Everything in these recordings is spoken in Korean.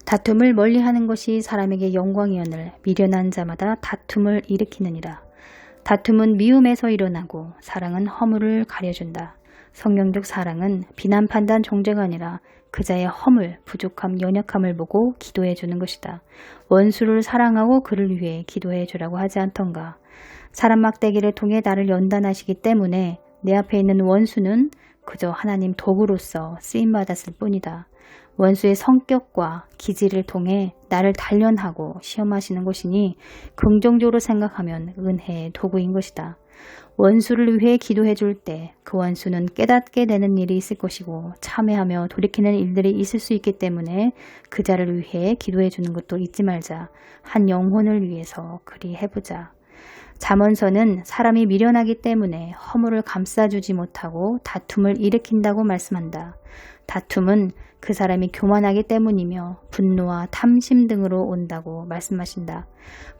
다툼을 멀리하는 것이 사람에게 영광이오늘 미련한 자마다 다툼을 일으키느니라. 다툼은 미움에서 일어나고 사랑은 허물을 가려준다. 성령적 사랑은 비난 판단 정죄가 아니라 그자의 허물, 부족함, 연약함을 보고 기도해 주는 것이다. 원수를 사랑하고 그를 위해 기도해 주라고 하지 않던가. 사람 막대기를 통해 나를 연단하시기 때문에 내 앞에 있는 원수는 그저 하나님 도구로서 쓰임받았을 뿐이다. 원수의 성격과 기질을 통해 나를 단련하고 시험하시는 것이니 긍정적으로 생각하면 은혜의 도구인 것이다. 원수를 위해 기도해 줄 때 그 원수는 깨닫게 되는 일이 있을 것이고 참회하며 돌이키는 일들이 있을 수 있기 때문에 그 자를 위해 기도해 주는 것도 잊지 말자. 한 영혼을 위해서 그리 해보자. 잠언서는 사람이 미련하기 때문에 허물을 감싸주지 못하고 다툼을 일으킨다고 말씀한다. 다툼은 그 사람이 교만하기 때문이며 분노와 탐심 등으로 온다고 말씀하신다.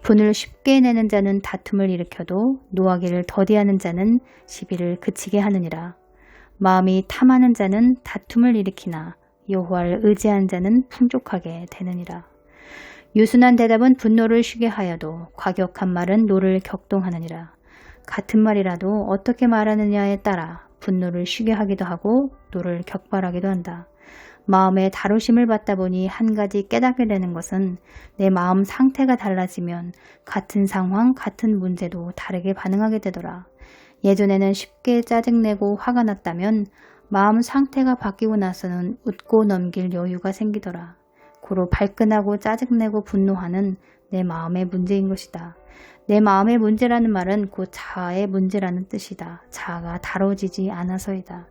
분을 쉽게 내는 자는 다툼을 일으켜도 노하기를 더디하는 자는 시비를 그치게 하느니라. 마음이 탐하는 자는 다툼을 일으키나 여호와를 의지한 자는 풍족하게 되느니라. 유순한 대답은 분노를 쉬게 하여도 과격한 말은 노를 격동하느니라. 같은 말이라도 어떻게 말하느냐에 따라 분노를 쉬게 하기도 하고 노를 격발하기도 한다. 마음의 다루심을 받다 보니 한 가지 깨닫게 되는 것은 내 마음 상태가 달라지면 같은 상황, 같은 문제도 다르게 반응하게 되더라. 예전에는 쉽게 짜증내고 화가 났다면 마음 상태가 바뀌고 나서는 웃고 넘길 여유가 생기더라. 고로 발끈하고 짜증내고 분노하는 내 마음의 문제인 것이다. 내 마음의 문제라는 말은 곧 자아의 문제라는 뜻이다. 자아가 다뤄지지 않아서이다.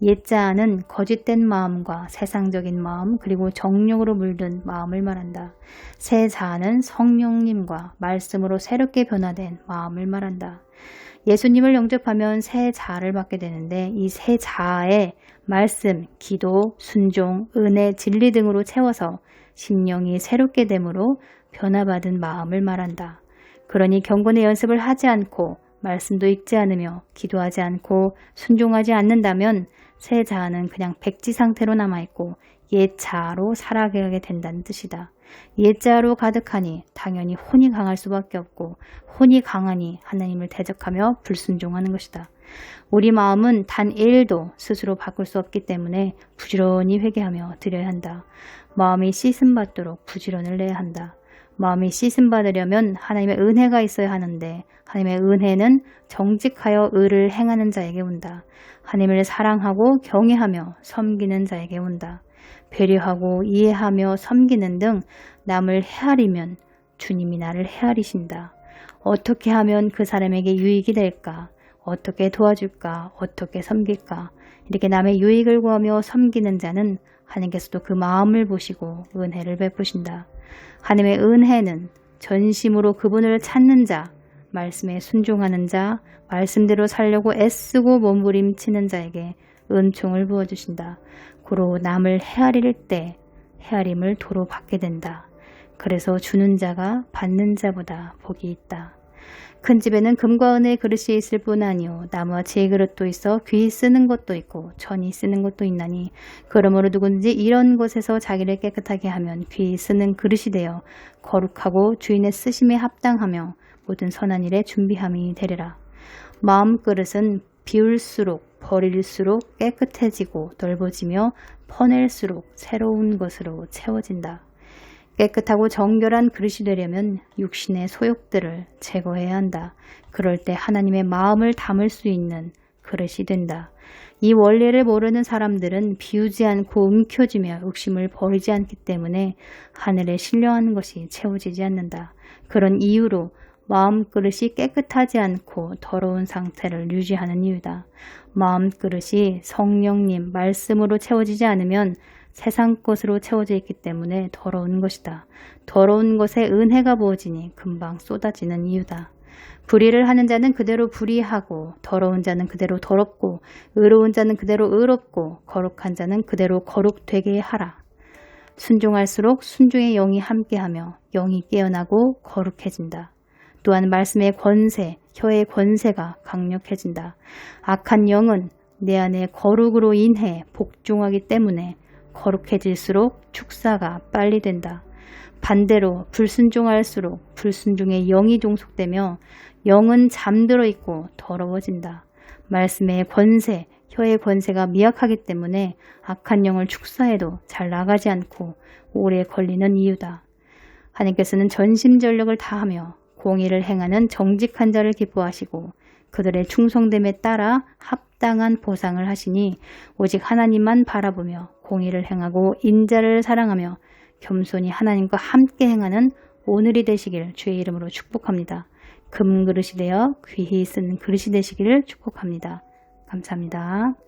옛자아는 거짓된 마음과 세상적인 마음 그리고 정욕으로 물든 마음을 말한다. 새 자아는 성령님과 말씀으로 새롭게 변화된 마음을 말한다. 예수님을 영접하면 새 자아를 받게 되는데 이 새 자아에 말씀, 기도, 순종, 은혜, 진리 등으로 채워서 심령이 새롭게 됨으로 변화받은 마음을 말한다. 그러니 경건의 연습을 하지 않고 말씀도 읽지 않으며 기도하지 않고 순종하지 않는다면 새 자아는 그냥 백지 상태로 남아있고 옛 자아로 살아가게 된다는 뜻이다. 옛 자아로 가득하니 당연히 혼이 강할 수밖에 없고 혼이 강하니 하나님을 대적하며 불순종하는 것이다. 우리 마음은 단 1도 스스로 바꿀 수 없기 때문에 부지런히 회개하며 드려야 한다. 마음이 씻음받도록 부지런을 내야 한다. 마음이 씻음받으려면 하나님의 은혜가 있어야 하는데 하나님의 은혜는 정직하여 의를 행하는 자에게 온다. 하나님을 사랑하고 경외하며 섬기는 자에게 온다. 배려하고 이해하며 섬기는 등 남을 헤아리면 주님이 나를 헤아리신다. 어떻게 하면 그 사람에게 유익이 될까? 어떻게 도와줄까? 어떻게 섬길까? 이렇게 남의 유익을 구하며 섬기는 자는 하나님께서도 그 마음을 보시고 은혜를 베푸신다. 하나님의 은혜는 전심으로 그분을 찾는 자, 말씀에 순종하는 자, 말씀대로 살려고 애쓰고 몸부림치는 자에게 은총을 부어주신다. 고로 남을 헤아릴 때 헤아림을 도로 받게 된다. 그래서 주는 자가 받는 자보다 복이 있다. 큰 집에는 금과 은의 그릇이 있을 뿐 아니요 나무와 지혜 그릇도 있어 귀 쓰는 것도 있고 천이 쓰는 것도 있나니 그러므로 누구든지 이런 곳에서 자기를 깨끗하게 하면 귀 쓰는 그릇이 되어 거룩하고 주인의 쓰심에 합당하며 모든 선한 일에 준비함이 되리라. 마음 그릇은 비울수록 버릴수록 깨끗해지고 넓어지며 퍼낼수록 새로운 것으로 채워진다. 깨끗하고 정결한 그릇이 되려면 육신의 소욕들을 제거해야 한다. 그럴 때 하나님의 마음을 담을 수 있는 그릇이 된다. 이 원리를 모르는 사람들은 비우지 않고 움켜쥐며 욕심을 버리지 않기 때문에 하늘에 신령한 것이 채워지지 않는다. 그런 이유로 마음 그릇이 깨끗하지 않고 더러운 상태를 유지하는 이유다. 마음 그릇이 성령님 말씀으로 채워지지 않으면 세상 것으로 채워져 있기 때문에 더러운 것이다. 더러운 것에 은혜가 부어지니 금방 쏟아지는 이유다. 불의를 하는 자는 그대로 불의하고 더러운 자는 그대로 더럽고 의로운 자는 그대로 의롭고 거룩한 자는 그대로 거룩되게 하라. 순종할수록 순종의 영이 함께하며 영이 깨어나고 거룩해진다. 또한 말씀의 권세, 혀의 권세가 강력해진다. 악한 영은 내 안에 거룩으로 인해 복종하기 때문에 거룩해질수록 축사가 빨리 된다. 반대로 불순종할수록 불순종의 영이 종속되며 영은 잠들어 있고 더러워진다. 말씀의 권세, 혀의 권세가 미약하기 때문에 악한 영을 축사해도 잘 나가지 않고 오래 걸리는 이유다. 하나님께서는 전심전력을 다하며 공의를 행하는 정직한 자를 기뻐하시고 그들의 충성됨에 따라 합당한 보상을 하시니 오직 하나님만 바라보며 공의를 행하고 인자를 사랑하며 겸손히 하나님과 함께 행하는 오늘이 되시길 주의 이름으로 축복합니다. 금그릇이 되어 귀히 쓴 그릇이 되시기를 축복합니다. 감사합니다.